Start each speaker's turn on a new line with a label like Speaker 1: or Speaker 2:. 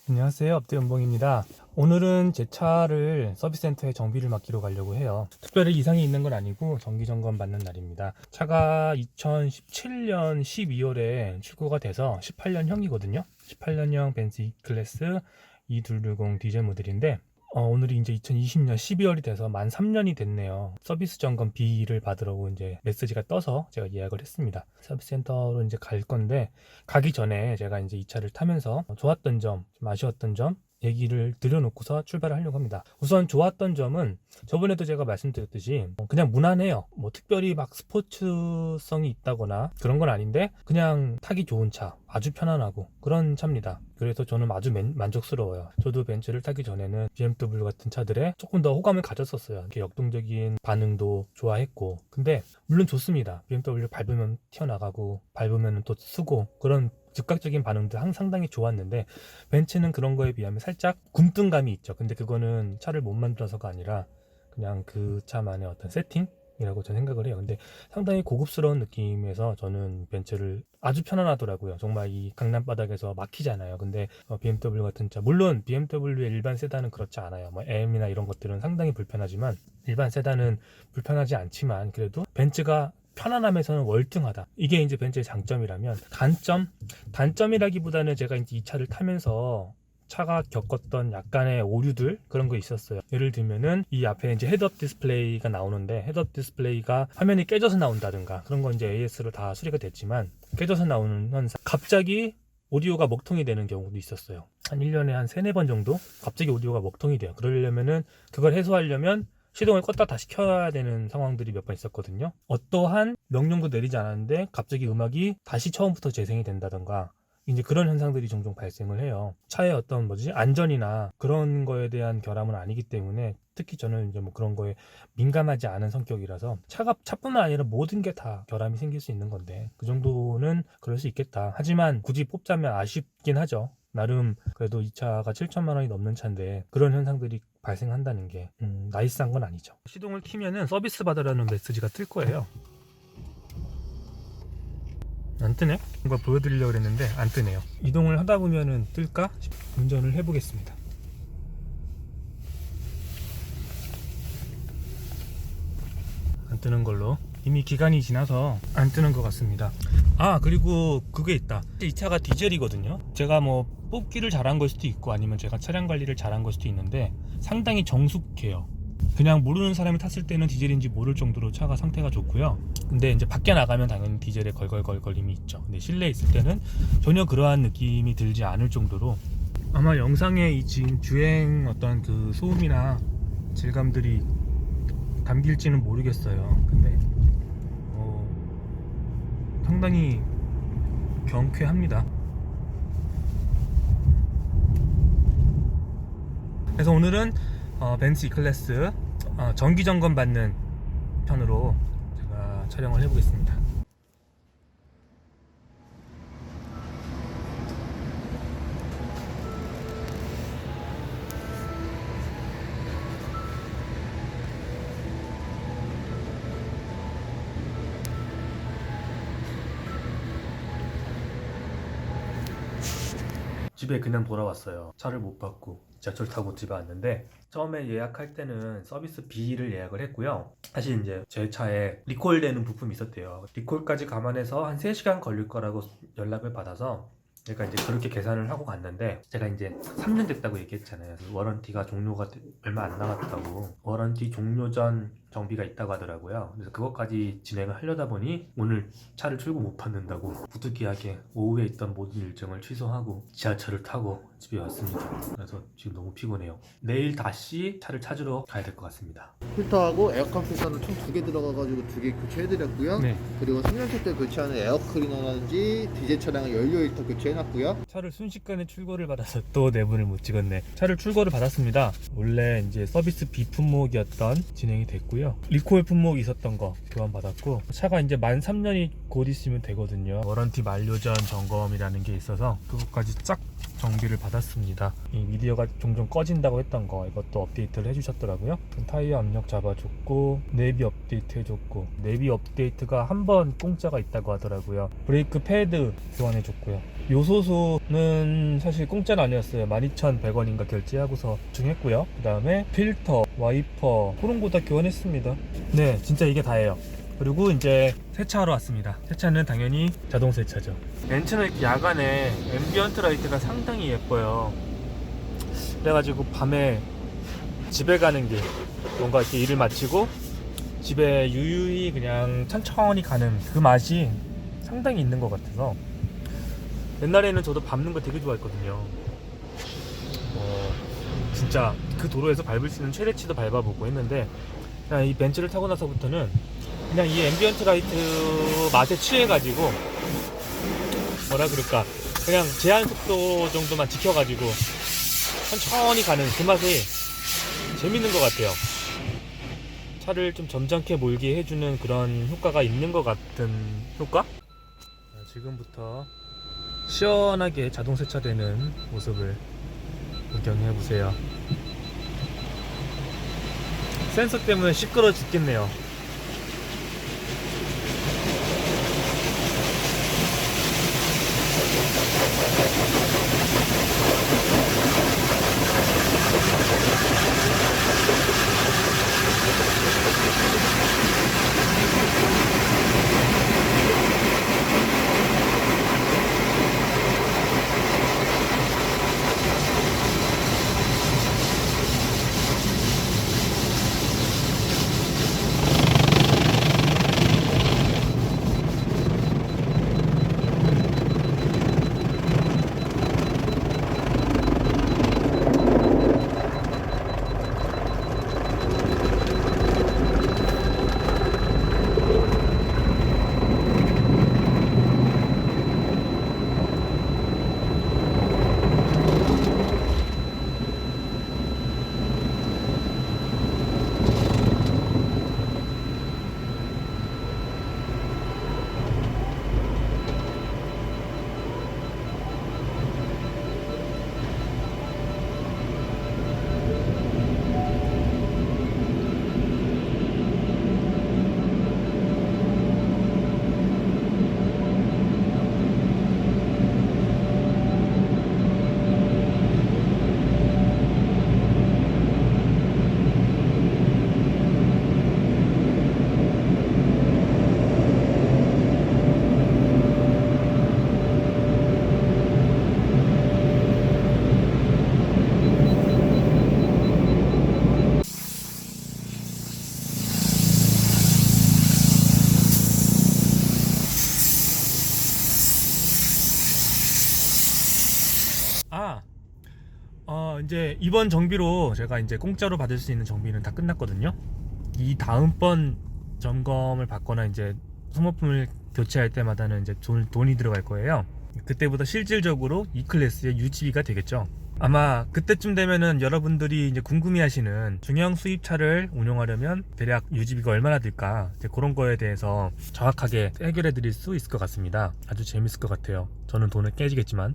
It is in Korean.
Speaker 1: 안녕하세요, 업대연봉입니다. 오늘은 제 차를 서비스센터에 정비를 맡기러 가려고 해요. 특별히 이상이 있는 건 아니고 정기점검 받는 날입니다. 차가 2017년 12월에 출고가 돼서 18년형이거든요. 18년형 벤츠 E클래스 2260 디젤 모델인데 오늘이 이제 2020년 12월이 돼서 만 3년이 됐네요. 서비스 점검 B를 받으라고 이제 메시지가 떠서 제가 예약을 했습니다. 서비스 센터로 이제 갈 건데, 가기 전에 제가 이제 이 차를 타면서 좋았던 점, 좀 아쉬웠던 점 얘기를 들여놓고서 출발을 하려고 합니다. 우선 좋았던 점은 저번에도 제가 말씀드렸듯이 그냥 무난해요. 뭐 특별히 막 스포츠성이 있다거나 그런 건 아닌데 그냥 타기 좋은 차, 아주 편안하고 그런 차입니다. 그래서 저는 아주 만족스러워요. 저도 벤츠를 타기 전에는 BMW 같은 차들에 조금 더 호감을 가졌었어요. 이렇게 역동적인 반응도 좋아했고, 근데 물론 좋습니다. BMW 밟으면 튀어나가고 밟으면 또 쓰고 그런 즉각적인 반응도 상당히 좋았는데, 벤츠는 그런 거에 비하면 살짝 굼뜬감이 있죠. 근데 그거는 차를 못 만들어서가 아니라 그냥 그 차만의 어떤 세팅이라고 저는 생각을 해요. 근데 상당히 고급스러운 느낌에서 저는 벤츠를 아주 편안하더라고요. 정말 이 강남 바닥에서 막히잖아요. 근데 BMW 같은 차, 물론 BMW의 일반 세단은 그렇지 않아요. 뭐 M이나 이런 것들은 상당히 불편하지만, 일반 세단은 불편하지 않지만 그래도 벤츠가 편안함에서는 월등하다. 이게 이제 벤츠의 장점이라면, 단점이라기보다는 제가 이제 이 차를 타면서 차가 겪었던 약간의 오류들, 그런 거 있었어요. 예를 들면은 이 앞에 이제 헤드업 디스플레이가 나오는데, 헤드업 디스플레이가 화면이 깨져서 나온다든가 그런 건 이제 AS로 다 수리가 됐지만, 깨져서 나오는 현상, 갑자기 오디오가 먹통이 되는 경우도 있었어요. 한 1년에 한 3, 4번 정도 갑자기 오디오가 먹통이 돼요. 그러려면은, 그걸 해소하려면 시동을 껐다 다시 켜야 되는 상황들이 몇 번 있었거든요. 어떠한 명령도 내리지 않았는데 갑자기 음악이 다시 처음부터 재생이 된다던가, 이제 그런 현상들이 종종 발생을 해요. 차의 어떤 안전이나 그런 거에 대한 결함은 아니기 때문에, 특히 저는 이제 뭐 그런 거에 민감하지 않은 성격이라서, 차뿐만 아니라 모든 게 다 결함이 생길 수 있는 건데 그 정도는 그럴 수 있겠다. 하지만 굳이 뽑자면 아쉽긴 하죠. 나름 그래도 이 차가 7천만 원이 넘는 차인데 그런 현상들이 발생한다는 게 나이스한 건 아니죠. 시동을 키면은 서비스 받으라는 메시지가 뜰 거예요. 안 뜨네? 뭔가 보여드리려고 했는데 안 뜨네요. 이동을 하다 보면은 뜰까? 운전을 해보겠습니다. 안 뜨는 걸로. 이미 기간이 지나서 안 뜨는 것 같습니다. 그리고 그게 있다. 이 차가 디젤이거든요. 제가 뭐 뽑기를 잘한 걸 수도 있고, 아니면 제가 차량 관리를 잘한 걸 수도 있는데, 상당히 정숙해요. 그냥 모르는 사람이 탔을 때는 디젤인지 모를 정도로 차가 상태가 좋고요. 근데 이제 밖에 나가면 당연히 디젤의 걸걸걸거림이 있죠. 근데 실내에 있을 때는 전혀 그러한 느낌이 들지 않을 정도로, 아마 영상에 이 지금 주행 어떤 그 소음이나 질감들이 담길지는 모르겠어요. 근데 상당히 경쾌합니다. 그래서 오늘은 벤츠 E클래스 정기 점검 받는 편으로 제가 촬영을 해보겠습니다. 집에 그냥 돌아왔어요. 차를 못 받고 지하철 타고 집에 왔는데, 처음에 예약할 때는 서비스 B를 예약을 했고요. 사실 이제 제 차에 리콜되는 부품이 있었대요. 리콜까지 감안해서 한 3시간 걸릴 거라고 연락을 받아서 제가 이제 그렇게 계산을 하고 갔는데, 제가 이제 3년 됐다고 얘기했잖아요. 워런티가 종료가 얼마 안 남았다고. 워런티 종료 전 정비가 있다고 하더라고요. 그래서 그것까지 진행을 하려다 보니 오늘 차를 출고 못 받는다고 부득이하게 오후에 있던 모든 일정을 취소하고 지하철을 타고 집에 왔습니다. 그래서 지금 너무 피곤해요. 내일 다시 차를 찾으러 가야 될 것 같습니다.
Speaker 2: 필터하고 에어컨 필터는 총 2개 들어가가지고 2개 교체해드렸고요.
Speaker 1: 네.
Speaker 2: 그리고 3년차 때 교체하는 에어클리너라든지 디젤 차량의 연료 일터 교체해놨고요.
Speaker 1: 차를 순식간에 출고를 받아서 또 내분을 못 찍었네. 차를 출고를 받았습니다. 원래 이제 서비스 B 품목이었던 진행이 됐고요. 리콜 품목이 있었던 거 교환 받았고, 차가 이제 만 3년이 곧 있으면 되거든요. 워런티 만료 전 점검이라는 게 있어서 그것까지 쫙 정비를 받았습니다. 이 미디어가 종종 꺼진다고 했던 거 이것도 업데이트를 해주셨더라고요. 타이어 압력 잡아줬고 내비 업데이트 해줬고, 내비 업데이트가 한 번 공짜가 있다고 하더라고요. 브레이크 패드 교환해줬고요. 요소수는 사실 공짜는 아니었어요. 12,100원인가 결제하고서 중했고요. 그 다음에 필터, 와이퍼 그런 거 다 교환했습니다. 네, 진짜 이게 다예요. 그리고 이제 세차하러 왔습니다. 세차는 당연히 자동 세차죠. 벤츠는 이렇게 야간에 앰비언트 라이트가 상당히 예뻐요. 그래가지고 밤에 집에 가는 길, 뭔가 이렇게 일을 마치고 집에 유유히 그냥 천천히 가는 그 맛이 상당히 있는 것 같아서, 옛날에는 저도 밟는 거 되게 좋아했거든요. 진짜 그 도로에서 밟을 수 있는 최대치도 밟아보고 했는데, 그냥 이 벤츠를 타고 나서부터는 그냥 이 앰비언트 라이트 맛에 취해가지고, 뭐라 그럴까, 그냥 제한 속도 정도만 지켜가지고 천천히 가는 그 맛이 재밌는 것 같아요. 차를 좀 점잖게 몰게 해주는 그런 효과가 있는 것 같은 효과? 자, 지금부터 시원하게 자동 세차되는 모습을 구경해 보세요. 센서 때문에 시끄러워 죽겠네요. 이제 이번 정비로 제가 이제 공짜로 받을 수 있는 정비는 다 끝났거든요. 이 다음번 점검을 받거나 이제 소모품을 교체할 때마다는 이제 돈이 들어갈 거예요. 그때보다 실질적으로 E클래스의 유지비가 되겠죠. 아마 그때쯤 되면은 여러분들이 이제 궁금해하시는 중형 수입차를 운용하려면 대략 유지비가 얼마나 들까, 이제 그런 거에 대해서 정확하게 해결해 드릴 수 있을 것 같습니다. 아주 재밌을 것 같아요. 저는 돈을 깨지겠지만.